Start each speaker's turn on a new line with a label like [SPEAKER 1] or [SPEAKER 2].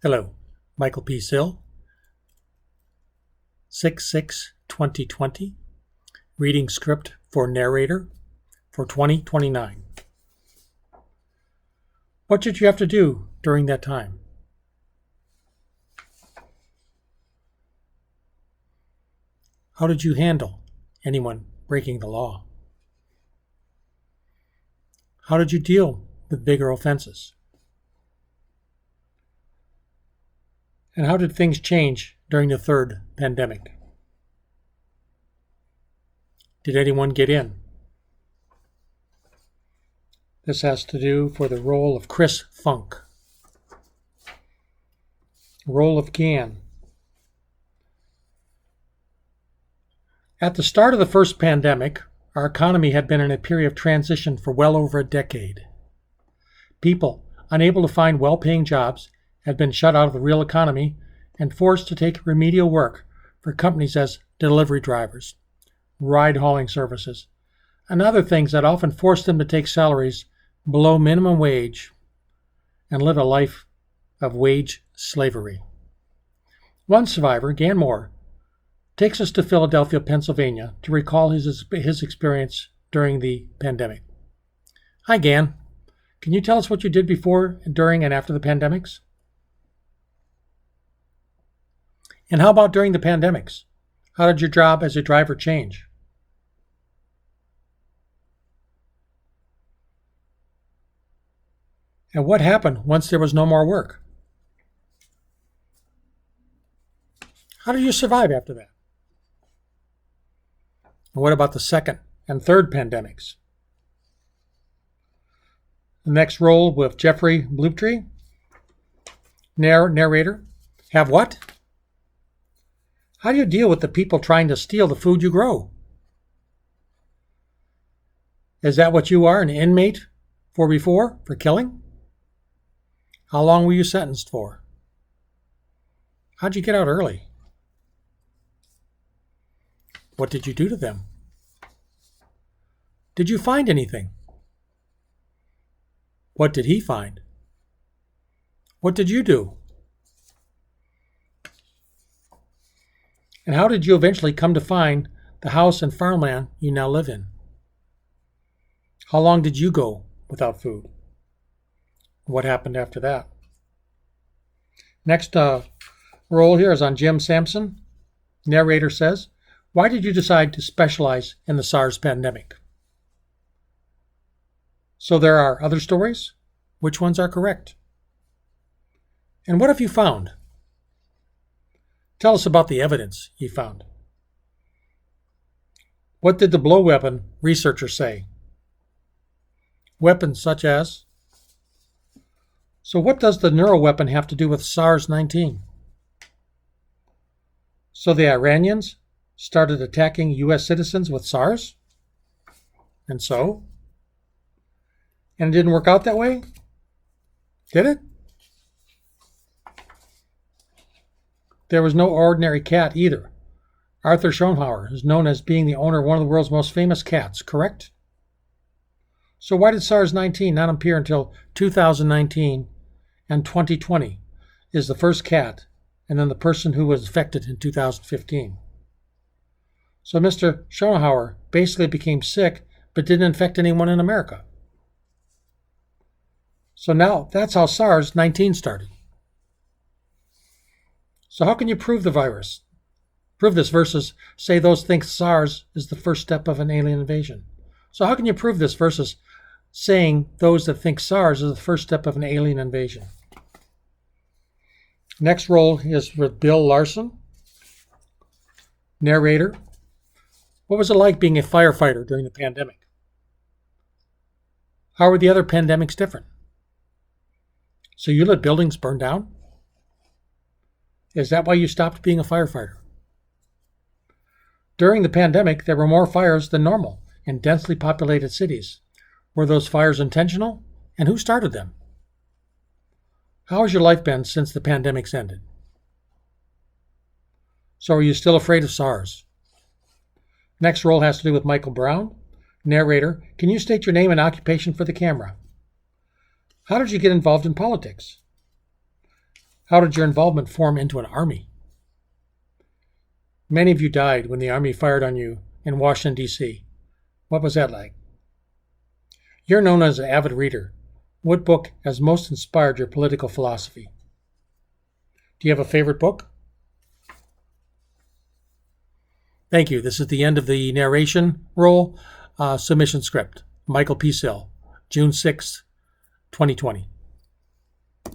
[SPEAKER 1] Hello, Michael P. Sill, 6/6/2020, reading script for narrator for 2029. What did you have to do during that time? How did you handle anyone breaking the law? How did you deal with bigger offenses? And how did things change during the third pandemic? Did anyone get in? This has to do for the role of Chris Funk. Role of Gan. At the start of the first pandemic, our economy had been in a period of transition for well over a decade. People, unable to find well-paying jobs, had been shut out of the real economy and forced to take remedial work for companies as delivery drivers, ride-hauling services, and other things that often forced them to take salaries below minimum wage and live a life of wage slavery. One survivor, Gan Moore, takes us to Philadelphia, Pennsylvania to recall his experience during the pandemic. Hi, Gan. Can you tell us what you did before, during, and after the pandemics? And how about during the pandemics? How did your job as a driver change? And what happened once there was no more work? How did you survive after that? And what about the second and third pandemics? The next role with Jeffrey Blooptree, narrator. Have what? How do you deal with the people trying to steal the food you grow? Is that what you are, an inmate for before, for killing? How long were you sentenced for? How'd you get out early? What did you do to them? Did you find anything? What did he find? What did you do? And how did you eventually come to find the house and farmland you now live in? How long did you go without food? What happened after that? Next role here is on Jim Sampson. Narrator says, why did you decide to specialize in the SARS pandemic? So there are other stories? Which ones are correct? And what have you found? Tell us about the evidence you found. What did the blow weapon researchers say? Weapons such as? So what does the neuroweapon have to do with SARS-19? So the Iranians started attacking U.S. citizens with SARS? And so? And it didn't work out that way? Did it? There was no ordinary cat either. Arthur Schopenhauer is known as being the owner of one of the world's most famous cats, correct? So why did SARS-19 not appear until 2019 and 2020 is the first cat and then the person who was affected in 2015? So Mr. Schopenhauer basically became sick but didn't infect anyone in America. So now that's how SARS-19 started. So how can you prove the virus? Prove this versus say those think SARS is the first step of an alien invasion. So how can you prove this versus saying those that think SARS is the first step of an alien invasion? Next role is with Bill Larson, narrator. What was it like being a firefighter during the pandemic? How were the other pandemics different? So you let buildings burn down? Is that why you stopped being a firefighter? During the pandemic, there were more fires than normal in densely populated cities. Were those fires intentional? And who started them? How has your life been since the pandemic's ended? So are you still afraid of SARS? Next role has to do with Michael Brown, narrator. Can you state your name and occupation for the camera? How did you get involved in politics? How did your involvement form into an army? Many of you died when the Army fired on you in Washington, D.C. What was that like? You're known as an avid reader. What book has most inspired your political philosophy? Do you have a favorite book? Thank you. This is the end of the narration role. Submission script. Michael P. Sill, June 6, 2020.